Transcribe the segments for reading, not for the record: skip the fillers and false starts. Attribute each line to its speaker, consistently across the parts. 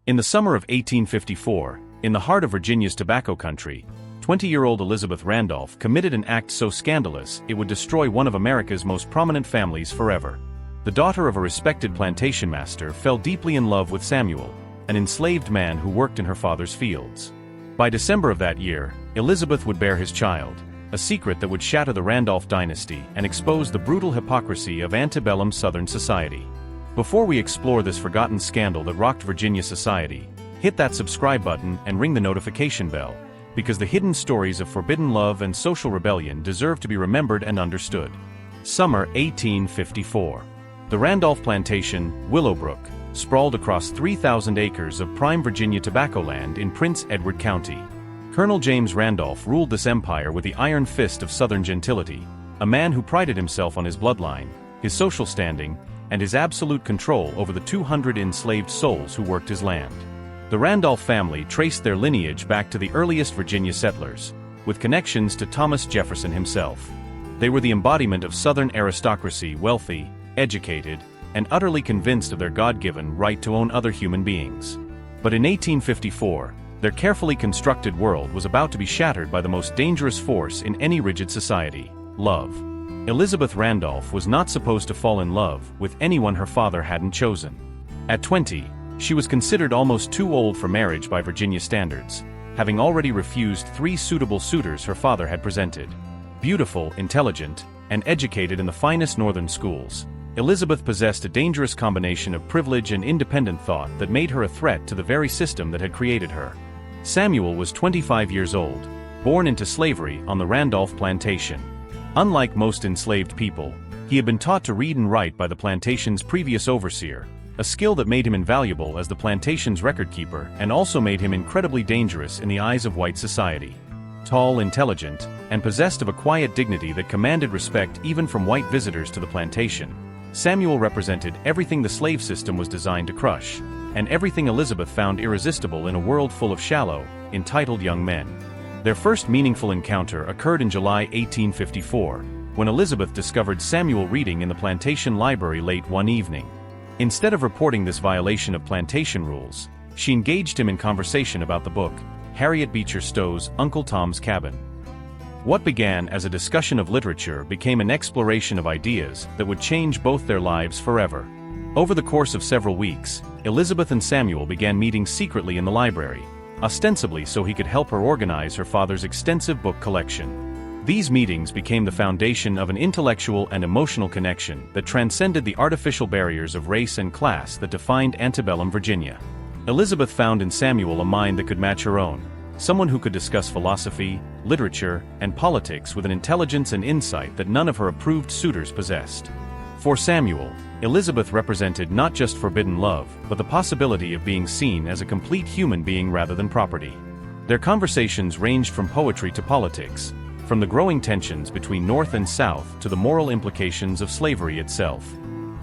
Speaker 1: In the summer of 1854, in the heart of Virginia's tobacco country, 20-year-old Elizabeth Randolph committed an act so scandalous it would destroy one of America's most prominent families forever. The daughter of a respected plantation master fell deeply in love with Samuel, an enslaved man who worked in her father's fields. By December of that year, Elizabeth would bear his child, a secret that would shatter the Randolph dynasty and expose the brutal hypocrisy of antebellum Southern society. Before we explore this forgotten scandal that rocked Virginia society, hit that subscribe button and ring the notification bell, because the hidden stories of forbidden love and social rebellion deserve to be remembered and understood. Summer 1854. The Randolph plantation, Willowbrook, sprawled across 3,000 acres of prime Virginia tobacco land in Prince Edward County. Colonel James Randolph ruled this empire with the iron fist of Southern gentility, a man who prided himself on his bloodline, his social standing, and his absolute control over the 200 enslaved souls who worked his land. The Randolph family traced their lineage back to the earliest Virginia settlers, with connections to Thomas Jefferson himself. They were the embodiment of Southern aristocracy, wealthy, educated, and utterly convinced of their God-given right to own other human beings. But in 1854, their carefully constructed world was about to be shattered by the most dangerous force in any rigid society: love. Elizabeth Randolph was not supposed to fall in love with anyone her father hadn't chosen. At 20, she was considered almost too old for marriage by Virginia standards, having already refused 3 suitable suitors her father had presented. Beautiful, intelligent, and educated in the finest northern schools, Elizabeth possessed a dangerous combination of privilege and independent thought that made her a threat to the very system that had created her. Samuel was 25 years old, born into slavery on the Randolph plantation. Unlike most enslaved people, he had been taught to read and write by the plantation's previous overseer, a skill that made him invaluable as the plantation's record-keeper and also made him incredibly dangerous in the eyes of white society. Tall, intelligent, and possessed of a quiet dignity that commanded respect even from white visitors to the plantation, Samuel represented everything the slave system was designed to crush, and everything Elizabeth found irresistible in a world full of shallow, entitled young men. Their first meaningful encounter occurred in July 1854, when Elizabeth discovered Samuel reading in the plantation library late one evening. Instead of reporting this violation of plantation rules, she engaged him in conversation about the book, Harriet Beecher Stowe's Uncle Tom's Cabin. What began as a discussion of literature became an exploration of ideas that would change both their lives forever. Over the course of several weeks, Elizabeth and Samuel began meeting secretly in the library, ostensibly so he could help her organize her father's extensive book collection. These meetings became the foundation of an intellectual and emotional connection that transcended the artificial barriers of race and class that defined antebellum Virginia. Elizabeth found in Samuel a mind that could match her own, someone who could discuss philosophy, literature, and politics with an intelligence and insight that none of her approved suitors possessed. For Samuel, Elizabeth represented not just forbidden love, but the possibility of being seen as a complete human being rather than property. Their conversations ranged from poetry to politics, from the growing tensions between North and South to the moral implications of slavery itself.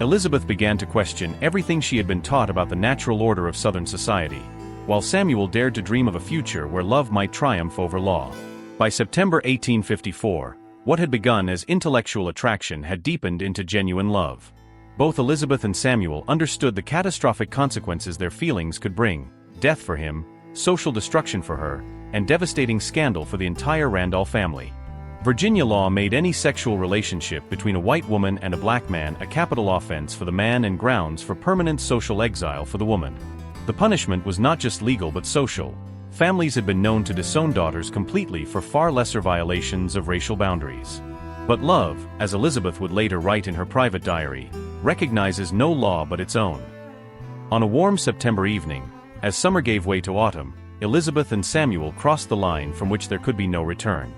Speaker 1: Elizabeth began to question everything she had been taught about the natural order of Southern society, while Samuel dared to dream of a future where love might triumph over law. By September 1854, what had begun as intellectual attraction had deepened into genuine love. Both Elizabeth and Samuel understood the catastrophic consequences their feelings could bring: death for him, social destruction for her, and devastating scandal for the entire Randolph family. Virginia law made any sexual relationship between a white woman and a black man a capital offense for the man and grounds for permanent social exile for the woman. The punishment was not just legal but social. Families had been known to disown daughters completely for far lesser violations of racial boundaries. But love, as Elizabeth would later write in her private diary, recognizes no law but its own. On a warm September evening, as summer gave way to autumn, Elizabeth and Samuel crossed the line from which there could be no return.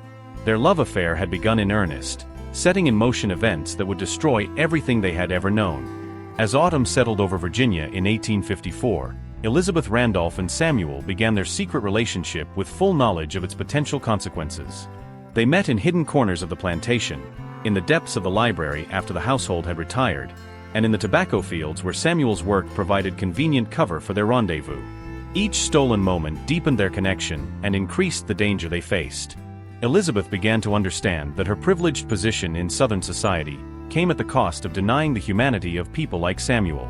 Speaker 1: Their love affair had begun in earnest, setting in motion events that would destroy everything they had ever known. As autumn settled over Virginia in 1854, Elizabeth Randolph and Samuel began their secret relationship with full knowledge of its potential consequences. They met in hidden corners of the plantation, in the depths of the library after the household had retired, and in the tobacco fields where Samuel's work provided convenient cover for their rendezvous. Each stolen moment deepened their connection and increased the danger they faced. Elizabeth began to understand that her privileged position in Southern society came at the cost of denying the humanity of people like Samuel.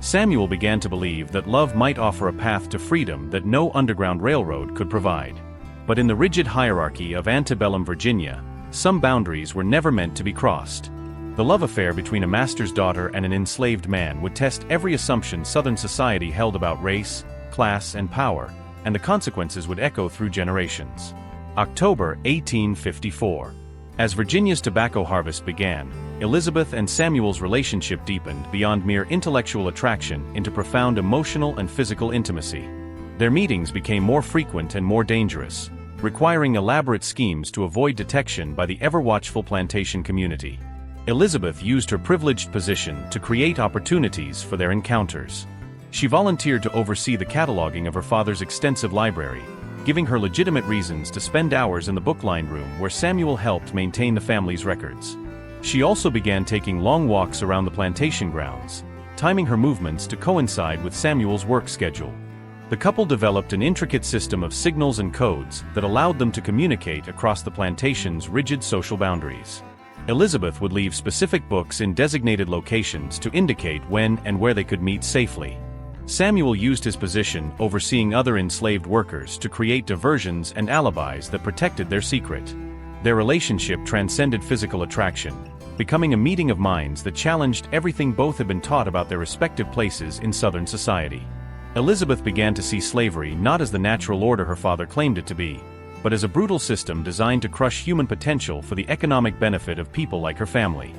Speaker 1: Samuel began to believe that love might offer a path to freedom that no underground railroad could provide. But in the rigid hierarchy of antebellum Virginia, some boundaries were never meant to be crossed. The love affair between a master's daughter and an enslaved man would test every assumption Southern society held about race, class, and power, and the consequences would echo through generations. October 1854. As Virginia's tobacco harvest began, Elizabeth and Samuel's relationship deepened beyond mere intellectual attraction into profound emotional and physical intimacy. Their meetings became more frequent and more dangerous, requiring elaborate schemes to avoid detection by the ever-watchful plantation community. Elizabeth used her privileged position to create opportunities for their encounters. She volunteered to oversee the cataloging of her father's extensive library, giving her legitimate reasons to spend hours in the book-lined room where Samuel helped maintain the family's records. She also began taking long walks around the plantation grounds, timing her movements to coincide with Samuel's work schedule. The couple developed an intricate system of signals and codes that allowed them to communicate across the plantation's rigid social boundaries. Elizabeth would leave specific books in designated locations to indicate when and where they could meet safely. Samuel used his position overseeing other enslaved workers to create diversions and alibis that protected their secret. Their relationship transcended physical attraction, becoming a meeting of minds that challenged everything both had been taught about their respective places in Southern society. Elizabeth began to see slavery not as the natural order her father claimed it to be, but as a brutal system designed to crush human potential for the economic benefit of people like her family.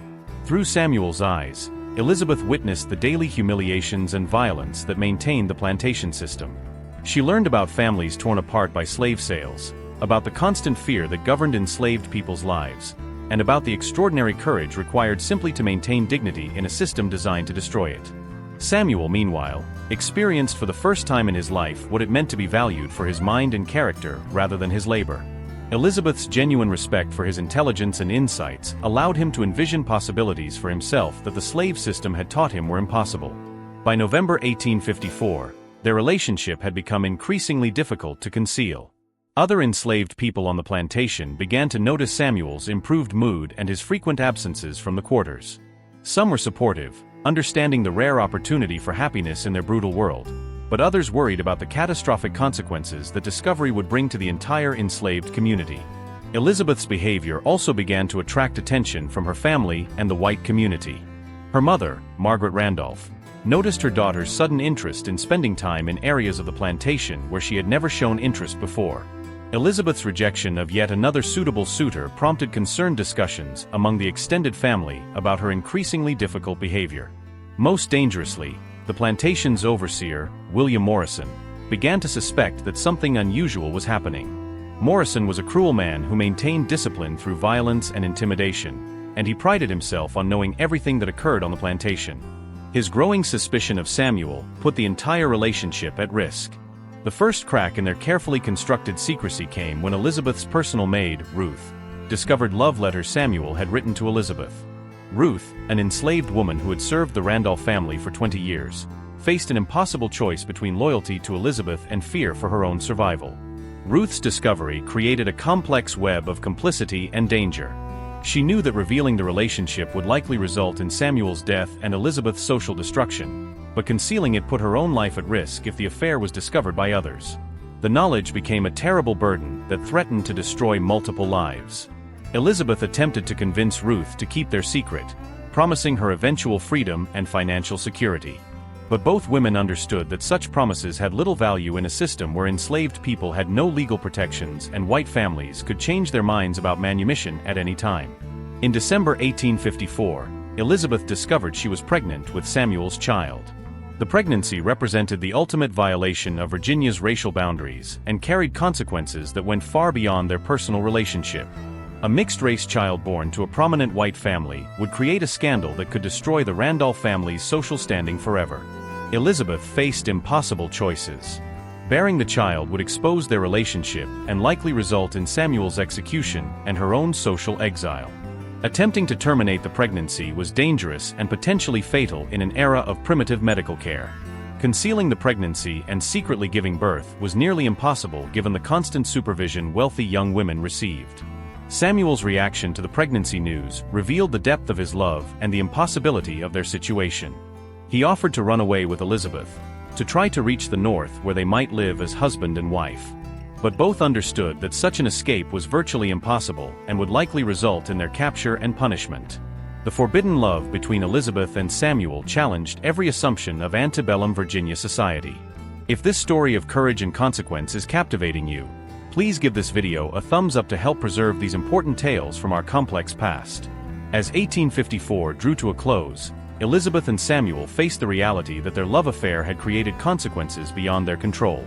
Speaker 1: Through Samuel's eyes, Elizabeth witnessed the daily humiliations and violence that maintained the plantation system. She learned about families torn apart by slave sales, about the constant fear that governed enslaved people's lives, and about the extraordinary courage required simply to maintain dignity in a system designed to destroy it. Samuel, meanwhile, experienced for the first time in his life what it meant to be valued for his mind and character rather than his labor. Elizabeth's genuine respect for his intelligence and insights allowed him to envision possibilities for himself that the slave system had taught him were impossible. By November 1854, their relationship had become increasingly difficult to conceal. Other enslaved people on the plantation began to notice Samuel's improved mood and his frequent absences from the quarters. Some were supportive, understanding the rare opportunity for happiness in their brutal world, but others worried about the catastrophic consequences that discovery would bring to the entire enslaved community. Elizabeth's behavior also began to attract attention from her family and the white community. Her mother, Margaret Randolph, noticed her daughter's sudden interest in spending time in areas of the plantation where she had never shown interest before. Elizabeth's rejection of yet another suitable suitor prompted concerned discussions among the extended family about her increasingly difficult behavior. Most dangerously, the plantation's overseer, William Morrison, began to suspect that something unusual was happening. Morrison was a cruel man who maintained discipline through violence and intimidation, and he prided himself on knowing everything that occurred on the plantation. His growing suspicion of Samuel put the entire relationship at risk. The first crack in their carefully constructed secrecy came when Elizabeth's personal maid, Ruth, discovered love letters Samuel had written to Elizabeth. Ruth, an enslaved woman who had served the Randolph family for 20 years, faced an impossible choice between loyalty to Elizabeth and fear for her own survival. Ruth's discovery created a complex web of complicity and danger. She knew that revealing the relationship would likely result in Samuel's death and Elizabeth's social destruction, but concealing it put her own life at risk if the affair was discovered by others. The knowledge became a terrible burden that threatened to destroy multiple lives. Elizabeth attempted to convince Ruth to keep their secret, promising her eventual freedom and financial security. But both women understood that such promises had little value in a system where enslaved people had no legal protections and white families could change their minds about manumission at any time. In December 1854, Elizabeth discovered she was pregnant with Samuel's child. The pregnancy represented the ultimate violation of Virginia's racial boundaries and carried consequences that went far beyond their personal relationship. A mixed-race child born to a prominent white family would create a scandal that could destroy the Randolph family's social standing forever. Elizabeth faced impossible choices. Bearing the child would expose their relationship and likely result in Samuel's execution and her own social exile. Attempting to terminate the pregnancy was dangerous and potentially fatal in an era of primitive medical care. Concealing the pregnancy and secretly giving birth was nearly impossible given the constant supervision wealthy young women received. Samuel's reaction to the pregnancy news revealed the depth of his love and the impossibility of their situation. He offered to run away with Elizabeth, to try to reach the north where they might live as husband and wife. But both understood that such an escape was virtually impossible and would likely result in their capture and punishment. The forbidden love between Elizabeth and Samuel challenged every assumption of antebellum Virginia society. If this story of courage and consequence is captivating you, please give this video a thumbs up to help preserve these important tales from our complex past. As 1854 drew to a close, Elizabeth and Samuel faced the reality that their love affair had created consequences beyond their control.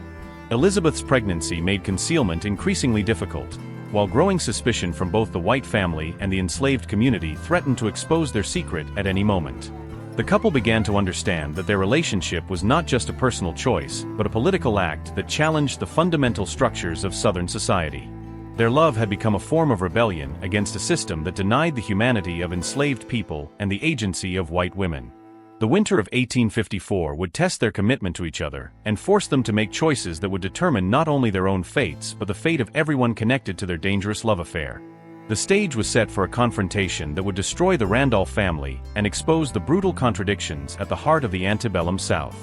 Speaker 1: Elizabeth's pregnancy made concealment increasingly difficult, while growing suspicion from both the white family and the enslaved community threatened to expose their secret at any moment. The couple began to understand that their relationship was not just a personal choice, but a political act that challenged the fundamental structures of Southern society. Their love had become a form of rebellion against a system that denied the humanity of enslaved people and the agency of white women. The winter of 1854 would test their commitment to each other and force them to make choices that would determine not only their own fates but the fate of everyone connected to their dangerous love affair. The stage was set for a confrontation that would destroy the Randolph family and expose the brutal contradictions at the heart of the antebellum South.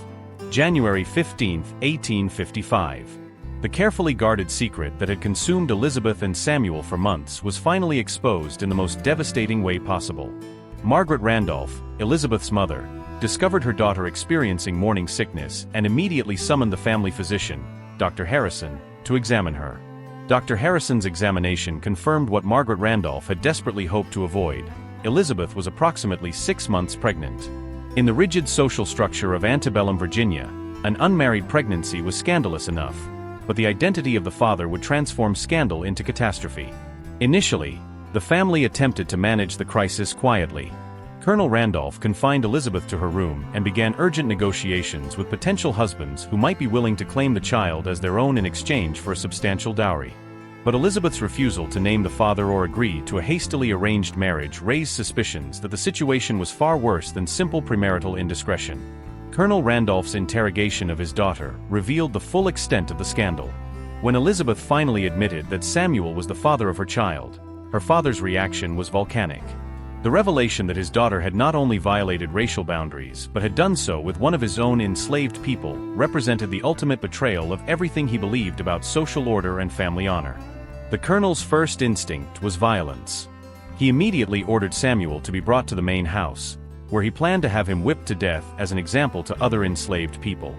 Speaker 1: January 15, 1855. The carefully guarded secret that had consumed Elizabeth and Samuel for months was finally exposed in the most devastating way possible. Margaret Randolph, Elizabeth's mother, discovered her daughter experiencing morning sickness and immediately summoned the family physician, Dr. Harrison, to examine her. Dr. Harrison's examination confirmed what Margaret Randolph had desperately hoped to avoid. Elizabeth was approximately 6 months pregnant. In the rigid social structure of antebellum Virginia, an unmarried pregnancy was scandalous enough, but the identity of the father would transform scandal into catastrophe. Initially, the family attempted to manage the crisis quietly. Colonel Randolph confined Elizabeth to her room and began urgent negotiations with potential husbands who might be willing to claim the child as their own in exchange for a substantial dowry. But Elizabeth's refusal to name the father or agree to a hastily arranged marriage raised suspicions that the situation was far worse than simple premarital indiscretion. Colonel Randolph's interrogation of his daughter revealed the full extent of the scandal. When Elizabeth finally admitted that Samuel was the father of her child, her father's reaction was volcanic. The revelation that his daughter had not only violated racial boundaries but had done so with one of his own enslaved people represented the ultimate betrayal of everything he believed about social order and family honor. The colonel's first instinct was violence. He immediately ordered Samuel to be brought to the main house, where he planned to have him whipped to death as an example to other enslaved people.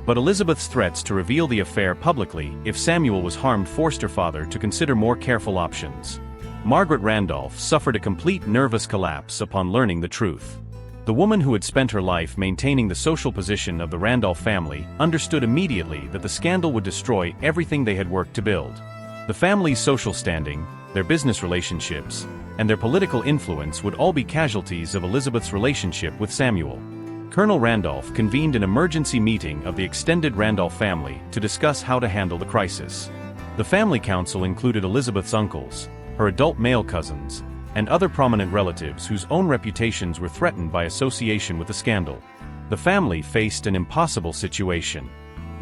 Speaker 1: But Elizabeth's threats to reveal the affair publicly if Samuel was harmed forced her father to consider more careful options. Margaret Randolph suffered a complete nervous collapse upon learning the truth. The woman who had spent her life maintaining the social position of the Randolph family understood immediately that the scandal would destroy everything they had worked to build. The family's social standing, their business relationships, and their political influence would all be casualties of Elizabeth's relationship with Samuel. Colonel Randolph convened an emergency meeting of the extended Randolph family to discuss how to handle the crisis. The family council included Elizabeth's uncles, her adult male cousins, and other prominent relatives whose own reputations were threatened by association with the scandal. The family faced an impossible situation.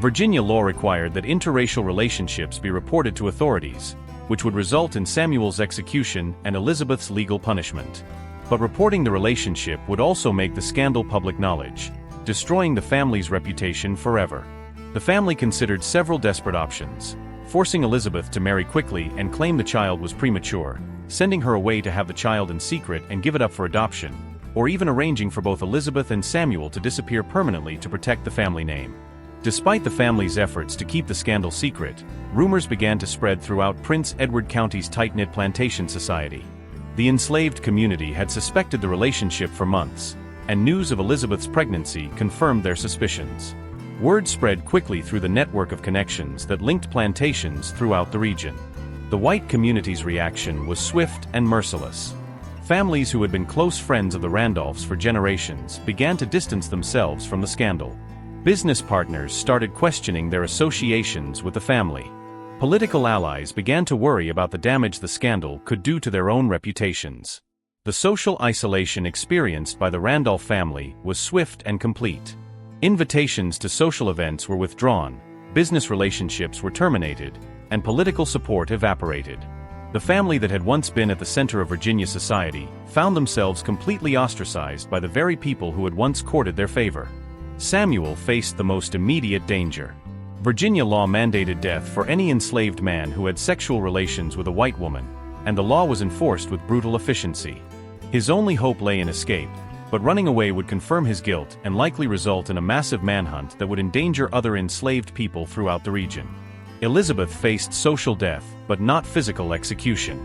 Speaker 1: Virginia law required that interracial relationships be reported to authorities, which would result in Samuel's execution and Elizabeth's legal punishment. But reporting the relationship would also make the scandal public knowledge, destroying the family's reputation forever. The family considered several desperate options: forcing Elizabeth to marry quickly and claim the child was premature, sending her away to have the child in secret and give it up for adoption, or even arranging for both Elizabeth and Samuel to disappear permanently to protect the family name. Despite the family's efforts to keep the scandal secret, rumors began to spread throughout Prince Edward County's tight-knit plantation society. The enslaved community had suspected the relationship for months, and news of Elizabeth's pregnancy confirmed their suspicions. Word spread quickly through the network of connections that linked plantations throughout the region. The white community's reaction was swift and merciless. Families who had been close friends of the Randolphs for generations began to distance themselves from the scandal. Business partners started questioning their associations with the family. Political allies began to worry about the damage the scandal could do to their own reputations. The social isolation experienced by the Randolph family was swift and complete. Invitations to social events were withdrawn, business relationships were terminated, and political support evaporated. The family that had once been at the center of Virginia society found themselves completely ostracized by the very people who had once courted their favor. Samuel faced the most immediate danger. Virginia law mandated death for any enslaved man who had sexual relations with a white woman, and the law was enforced with brutal efficiency. His only hope lay in escape, but running away would confirm his guilt and likely result in a massive manhunt that would endanger other enslaved people throughout the region. Elizabeth faced social death, but not physical execution.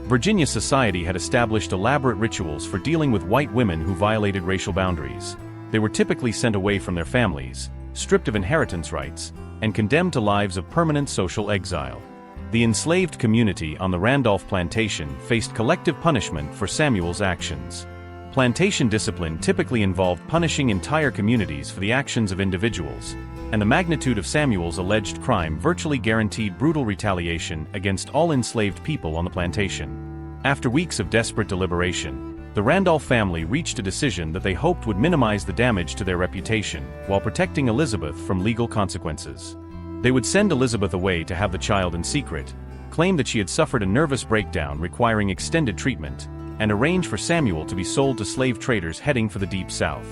Speaker 1: Virginia society had established elaborate rituals for dealing with white women who violated racial boundaries. They were typically sent away from their families, stripped of inheritance rights, and condemned to lives of permanent social exile. The enslaved community on the Randolph plantation faced collective punishment for Samuel's actions. Plantation discipline typically involved punishing entire communities for the actions of individuals, and the magnitude of Samuel's alleged crime virtually guaranteed brutal retaliation against all enslaved people on the plantation. After weeks of desperate deliberation, the Randolph family reached a decision that they hoped would minimize the damage to their reputation while protecting Elizabeth from legal consequences. They would send Elizabeth away to have the child in secret, claim that she had suffered a nervous breakdown requiring extended treatment, and arrange for Samuel to be sold to slave traders heading for the Deep South.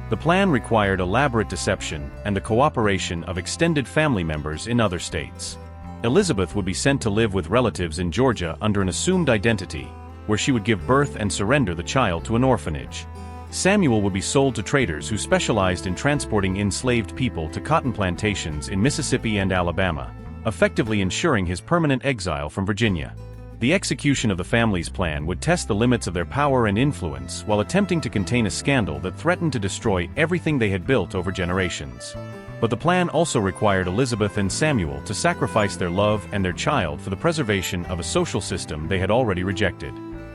Speaker 1: The plan required elaborate deception and the cooperation of extended family members in other states. Elizabeth would be sent to live with relatives in Georgia under an assumed identity, where she would give birth and surrender the child to an orphanage. Samuel would be sold to traders who specialized in transporting enslaved people to cotton plantations in Mississippi and Alabama, effectively ensuring his permanent exile from Virginia. The execution of the family's plan would test the limits of their power and influence while attempting to contain a scandal that threatened to destroy everything they had built over generations. But the plan also required Elizabeth and Samuel to sacrifice their love and their child for the preservation of a social system they had already rejected.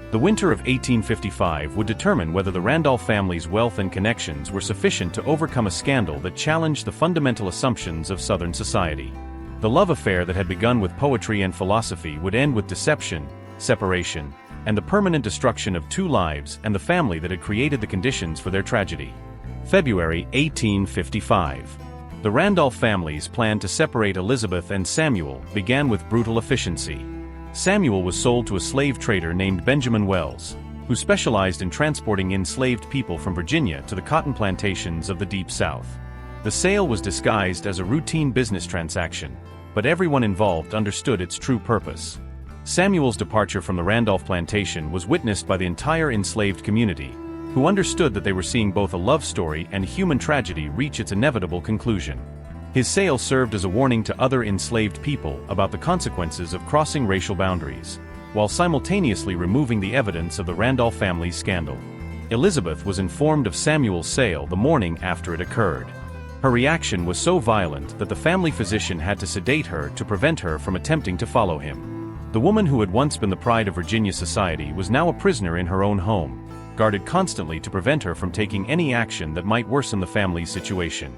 Speaker 1: The winter of 1855 would determine whether the Randolph family's wealth and connections were sufficient to overcome a scandal that challenged the fundamental assumptions of Southern society. The love affair that had begun with poetry and philosophy would end with deception, separation, and the permanent destruction of two lives and the family that had created the conditions for their tragedy. February 1855. The Randolph family's plan to separate Elizabeth and Samuel began with brutal efficiency. Samuel was sold to a slave trader named Benjamin Wells, who specialized in transporting enslaved people from Virginia to the cotton plantations of the Deep South. The sale was disguised as a routine business transaction, but everyone involved understood its true purpose. Samuel's departure from the Randolph plantation was witnessed by the entire enslaved community, who understood that they were seeing both a love story and human tragedy reach its inevitable conclusion. His sale served as a warning to other enslaved people about the consequences of crossing racial boundaries, while simultaneously removing the evidence of the Randolph family's scandal. Elizabeth was informed of Samuel's sale the morning after it occurred. Her reaction was so violent that the family physician had to sedate her to prevent her from attempting to follow him. The woman who had once been the pride of Virginia society was now a prisoner in her own home, guarded constantly to prevent her from taking any action that might worsen the family's situation.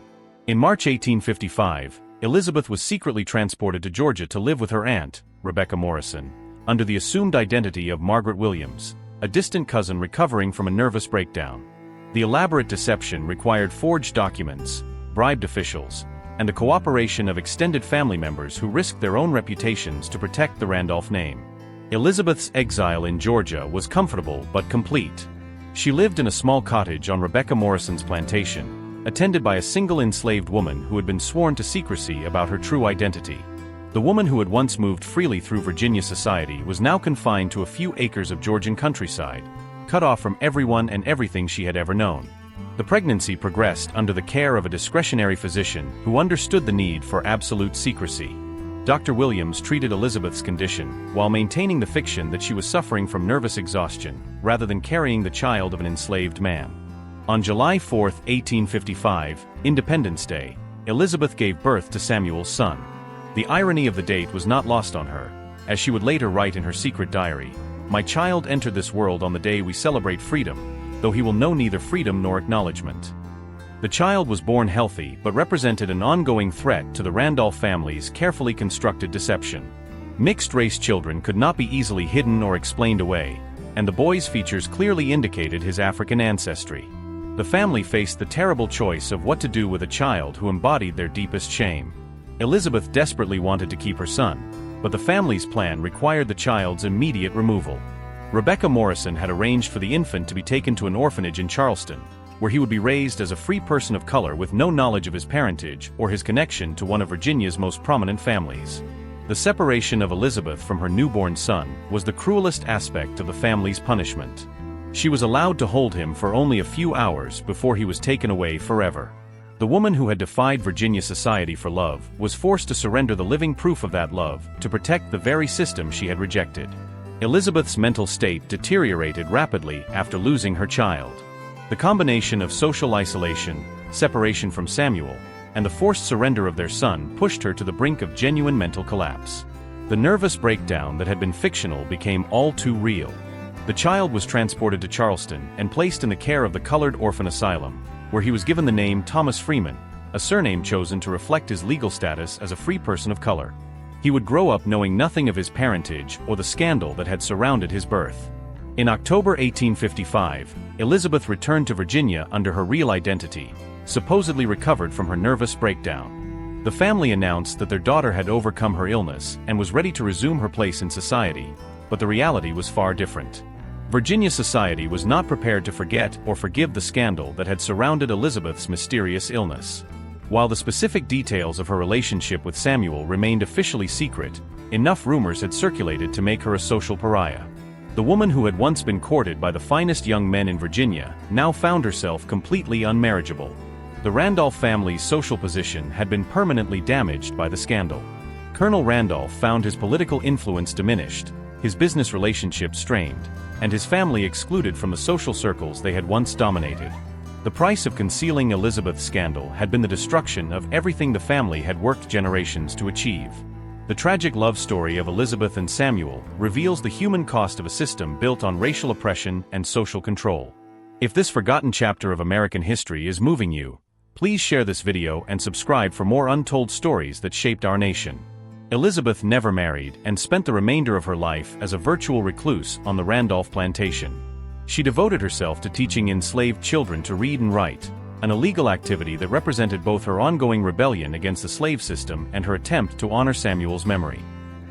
Speaker 1: In March 1855, Elizabeth was secretly transported to Georgia to live with her aunt, Rebecca Morrison, under the assumed identity of Margaret Williams, a distant cousin recovering from a nervous breakdown. The elaborate deception required forged documents, bribed officials, and the cooperation of extended family members who risked their own reputations to protect the Randolph name. Elizabeth's exile in Georgia was comfortable but complete. She lived in a small cottage on Rebecca Morrison's plantation, attended by a single enslaved woman who had been sworn to secrecy about her true identity. The woman who had once moved freely through Virginia society was now confined to a few acres of Georgian countryside, cut off from everyone and everything she had ever known. The pregnancy progressed under the care of a discretionary physician who understood the need for absolute secrecy. Dr. Williams treated Elizabeth's condition while maintaining the fiction that she was suffering from nervous exhaustion, rather than carrying the child of an enslaved man. On July 4, 1855, Independence Day, Elizabeth gave birth to Samuel's son. The irony of the date was not lost on her, as she would later write in her secret diary, "My child entered this world on the day we celebrate freedom, though he will know neither freedom nor acknowledgement." The child was born healthy but represented an ongoing threat to the Randolph family's carefully constructed deception. Mixed-race children could not be easily hidden or explained away, and the boy's features clearly indicated his African ancestry. The family faced the terrible choice of what to do with a child who embodied their deepest shame. Elizabeth desperately wanted to keep her son, but the family's plan required the child's immediate removal. Rebecca Morrison had arranged for the infant to be taken to an orphanage in Charleston, where he would be raised as a free person of color with no knowledge of his parentage or his connection to one of Virginia's most prominent families. The separation of Elizabeth from her newborn son was the cruelest aspect of the family's punishment. She was allowed to hold him for only a few hours before he was taken away forever. The woman who had defied Virginia society for love was forced to surrender the living proof of that love to protect the very system she had rejected. Elizabeth's mental state deteriorated rapidly after losing her child. The combination of social isolation, separation from Samuel, and the forced surrender of their son pushed her to the brink of genuine mental collapse. The nervous breakdown that had been fictional became all too real. The child was transported to Charleston and placed in the care of the Colored Orphan Asylum, where he was given the name Thomas Freeman, a surname chosen to reflect his legal status as a free person of color. He would grow up knowing nothing of his parentage or the scandal that had surrounded his birth. In October 1855, Elizabeth returned to Virginia under her real identity, supposedly recovered from her nervous breakdown. The family announced that their daughter had overcome her illness and was ready to resume her place in society, but the reality was far different. Virginia society was not prepared to forget or forgive the scandal that had surrounded Elizabeth's mysterious illness. While the specific details of her relationship with Samuel remained officially secret, enough rumors had circulated to make her a social pariah. The woman who had once been courted by the finest young men in Virginia now found herself completely unmarriageable. The Randolph family's social position had been permanently damaged by the scandal. Colonel Randolph found his political influence diminished, his business relationships strained, and his family excluded from the social circles they had once dominated. The price of concealing Elizabeth's scandal had been the destruction of everything the family had worked generations to achieve. The tragic love story of Elizabeth and Samuel reveals the human cost of a system built on racial oppression and social control. If this forgotten chapter of American history is moving you, please share this video and subscribe for more untold stories that shaped our nation. Elizabeth never married and spent the remainder of her life as a virtual recluse on the Randolph plantation. She devoted herself to teaching enslaved children to read and write, an illegal activity that represented both her ongoing rebellion against the slave system and her attempt to honor Samuel's memory.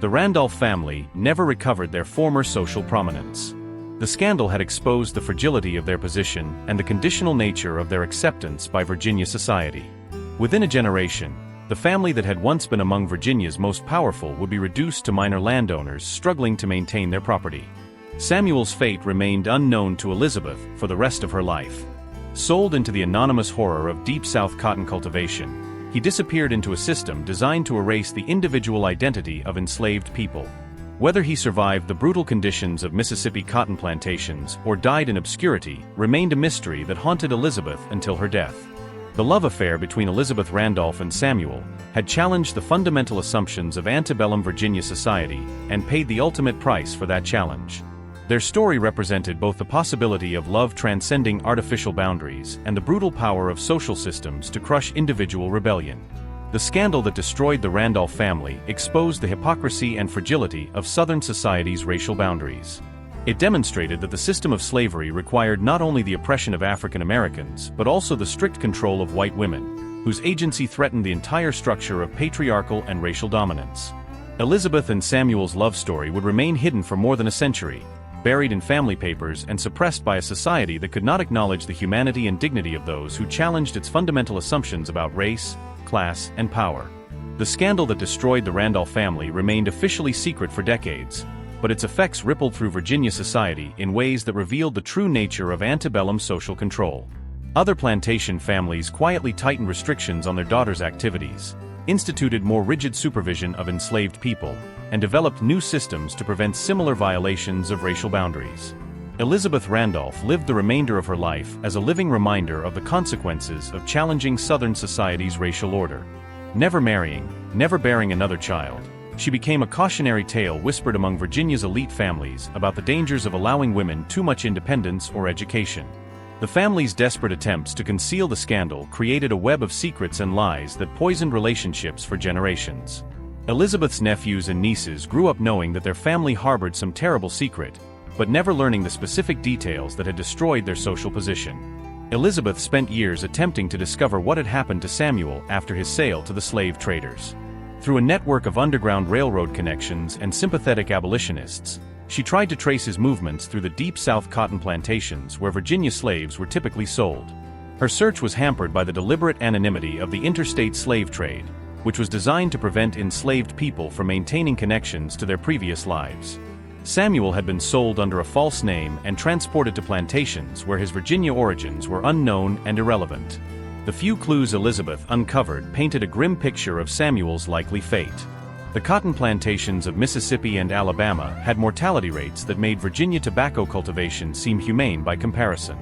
Speaker 1: The Randolph family never recovered their former social prominence. The scandal had exposed the fragility of their position and the conditional nature of their acceptance by Virginia society. Within a generation, the family that had once been among Virginia's most powerful would be reduced to minor landowners struggling to maintain their property. Samuel's fate remained unknown to Elizabeth for the rest of her life. Sold into the anonymous horror of Deep South cotton cultivation, he disappeared into a system designed to erase the individual identity of enslaved people. Whether he survived the brutal conditions of Mississippi cotton plantations or died in obscurity remained a mystery that haunted Elizabeth until her death. The love affair between Elizabeth Randolph and Samuel had challenged the fundamental assumptions of antebellum Virginia society and paid the ultimate price for that challenge. Their story represented both the possibility of love transcending artificial boundaries and the brutal power of social systems to crush individual rebellion. The scandal that destroyed the Randolph family exposed the hypocrisy and fragility of Southern society's racial boundaries. It demonstrated that the system of slavery required not only the oppression of African Americans but also the strict control of white women, whose agency threatened the entire structure of patriarchal and racial dominance. Elizabeth and Samuel's love story would remain hidden for more than a century, buried in family papers and suppressed by a society that could not acknowledge the humanity and dignity of those who challenged its fundamental assumptions about race, class, and power. The scandal that destroyed the Randolph family remained officially secret for decades, but its effects rippled through Virginia society in ways that revealed the true nature of antebellum social control. Other plantation families quietly tightened restrictions on their daughters' activities, instituted more rigid supervision of enslaved people, and developed new systems to prevent similar violations of racial boundaries. Elizabeth Randolph lived the remainder of her life as a living reminder of the consequences of challenging Southern society's racial order. Never marrying, never bearing another child, she became a cautionary tale whispered among Virginia's elite families about the dangers of allowing women too much independence or education. The family's desperate attempts to conceal the scandal created a web of secrets and lies that poisoned relationships for generations. Elizabeth's nephews and nieces grew up knowing that their family harbored some terrible secret, but never learning the specific details that had destroyed their social position. Elizabeth spent years attempting to discover what had happened to Samuel after his sale to the slave traders. Through a network of underground railroad connections and sympathetic abolitionists, she tried to trace his movements through the Deep South cotton plantations where Virginia slaves were typically sold. Her search was hampered by the deliberate anonymity of the interstate slave trade, which was designed to prevent enslaved people from maintaining connections to their previous lives. Samuel had been sold under a false name and transported to plantations where his Virginia origins were unknown and irrelevant. The few clues Elizabeth uncovered painted a grim picture of Samuel's likely fate. The cotton plantations of Mississippi and Alabama had mortality rates that made Virginia tobacco cultivation seem humane by comparison.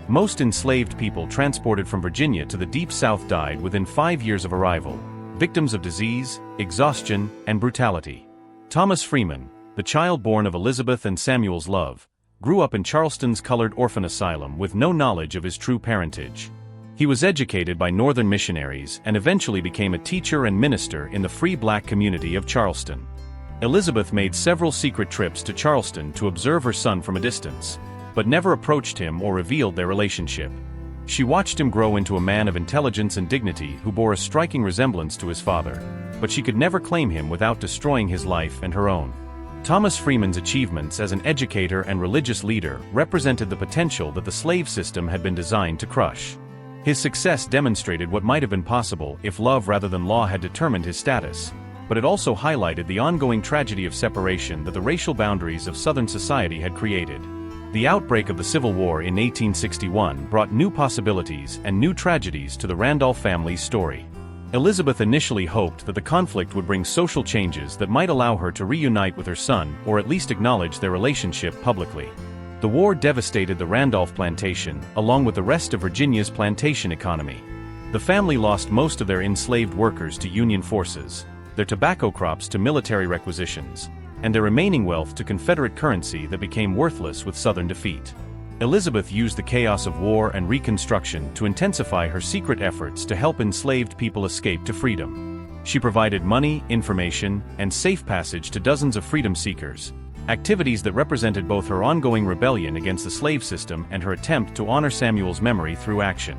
Speaker 1: Most enslaved people transported from Virginia to the Deep South died within 5 years of arrival, victims of disease, exhaustion, and brutality. Thomas Freeman, the child born of Elizabeth and Samuel's love, grew up in Charleston's colored orphan asylum with no knowledge of his true parentage. He was educated by Northern missionaries and eventually became a teacher and minister in the free black community of Charleston. Elizabeth made several secret trips to Charleston to observe her son from a distance, but never approached him or revealed their relationship. She watched him grow into a man of intelligence and dignity who bore a striking resemblance to his father, but she could never claim him without destroying his life and her own. Thomas Freeman's achievements as an educator and religious leader represented the potential that the slave system had been designed to crush. His success demonstrated what might have been possible if love rather than law had determined his status, but it also highlighted the ongoing tragedy of separation that the racial boundaries of Southern society had created. The outbreak of the Civil War in 1861 brought new possibilities and new tragedies to the Randolph family's story. Elizabeth initially hoped that the conflict would bring social changes that might allow her to reunite with her son or at least acknowledge their relationship publicly. The war devastated the Randolph plantation, along with the rest of Virginia's plantation economy. The family lost most of their enslaved workers to Union forces, their tobacco crops to military requisitions, and their remaining wealth to Confederate currency that became worthless with Southern defeat. Elizabeth used the chaos of war and Reconstruction to intensify her secret efforts to help enslaved people escape to freedom. She provided money, information, and safe passage to dozens of freedom seekers, activities that represented both her ongoing rebellion against the slave system and her attempt to honor Samuel's memory through action.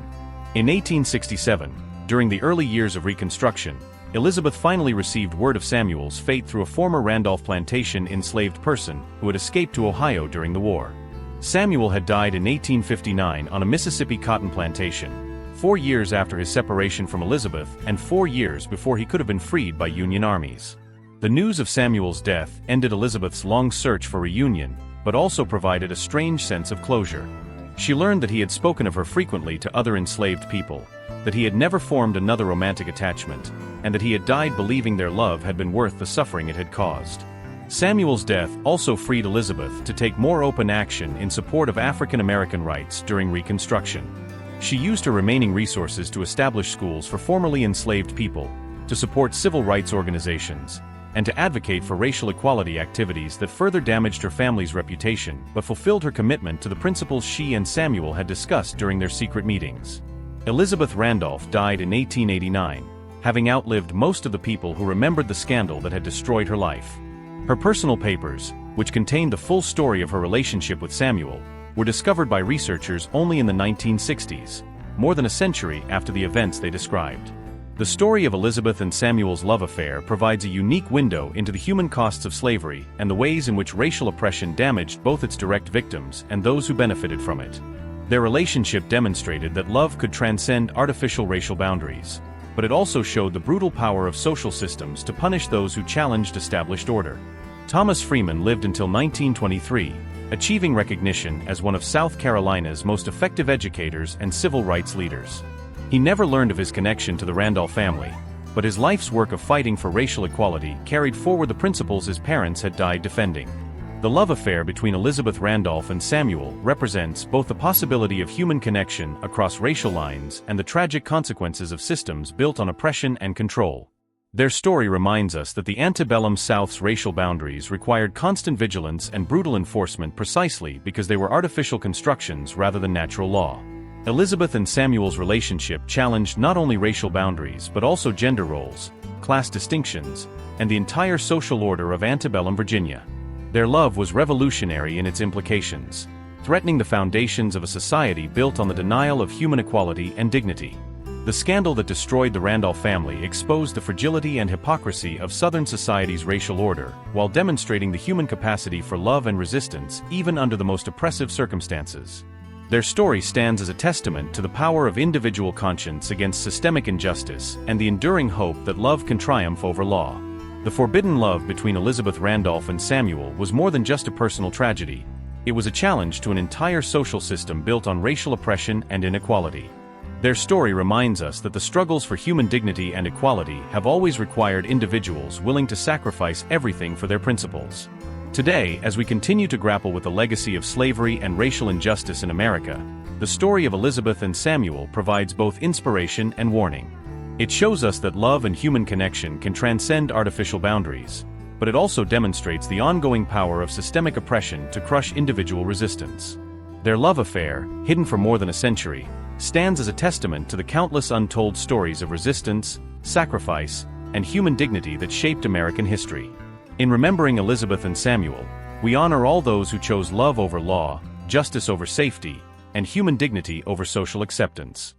Speaker 1: In 1867, during the early years of Reconstruction, Elizabeth finally received word of Samuel's fate through a former Randolph plantation enslaved person who had escaped to Ohio during the war. Samuel had died in 1859 on a Mississippi cotton plantation, 4 years after his separation from Elizabeth and 4 years before he could have been freed by Union armies. The news of Samuel's death ended Elizabeth's long search for reunion, but also provided a strange sense of closure. She learned that he had spoken of her frequently to other enslaved people, that he had never formed another romantic attachment, and that he had died believing their love had been worth the suffering it had caused. Samuel's death also freed Elizabeth to take more open action in support of African American rights during Reconstruction. She used her remaining resources to establish schools for formerly enslaved people, to support civil rights organizations, and to advocate for racial equality activities that further damaged her family's reputation but fulfilled her commitment to the principles she and Samuel had discussed during their secret meetings. Elizabeth Randolph died in 1889, having outlived most of the people who remembered the scandal that had destroyed her life. Her personal papers, which contained the full story of her relationship with Samuel, were discovered by researchers only in the 1960s, more than a century after the events they described. The story of Elizabeth and Samuel's love affair provides a unique window into the human costs of slavery and the ways in which racial oppression damaged both its direct victims and those who benefited from it. Their relationship demonstrated that love could transcend artificial racial boundaries, but it also showed the brutal power of social systems to punish those who challenged established order. Thomas Freeman lived until 1923, achieving recognition as one of South Carolina's most effective educators and civil rights leaders. He never learned of his connection to the Randolph family, but his life's work of fighting for racial equality carried forward the principles his parents had died defending. The love affair between Elizabeth Randolph and Samuel represents both the possibility of human connection across racial lines and the tragic consequences of systems built on oppression and control. Their story reminds us that the antebellum South's racial boundaries required constant vigilance and brutal enforcement precisely because they were artificial constructions rather than natural law. Elizabeth and Samuel's relationship challenged not only racial boundaries but also gender roles, class distinctions, and the entire social order of antebellum Virginia. Their love was revolutionary in its implications, threatening the foundations of a society built on the denial of human equality and dignity. The scandal that destroyed the Randolph family exposed the fragility and hypocrisy of Southern society's racial order, while demonstrating the human capacity for love and resistance even under the most oppressive circumstances. Their story stands as a testament to the power of individual conscience against systemic injustice and the enduring hope that love can triumph over law. The forbidden love between Elizabeth Randolph and Samuel was more than just a personal tragedy. It was a challenge to an entire social system built on racial oppression and inequality. Their story reminds us that the struggles for human dignity and equality have always required individuals willing to sacrifice everything for their principles. Today, as we continue to grapple with the legacy of slavery and racial injustice in America, the story of Elizabeth and Samuel provides both inspiration and warning. It shows us that love and human connection can transcend artificial boundaries, but it also demonstrates the ongoing power of systemic oppression to crush individual resistance. Their love affair, hidden for more than a century, stands as a testament to the countless untold stories of resistance, sacrifice, and human dignity that shaped American history. In remembering Elizabeth and Samuel, we honor all those who chose love over law, justice over safety, and human dignity over social acceptance.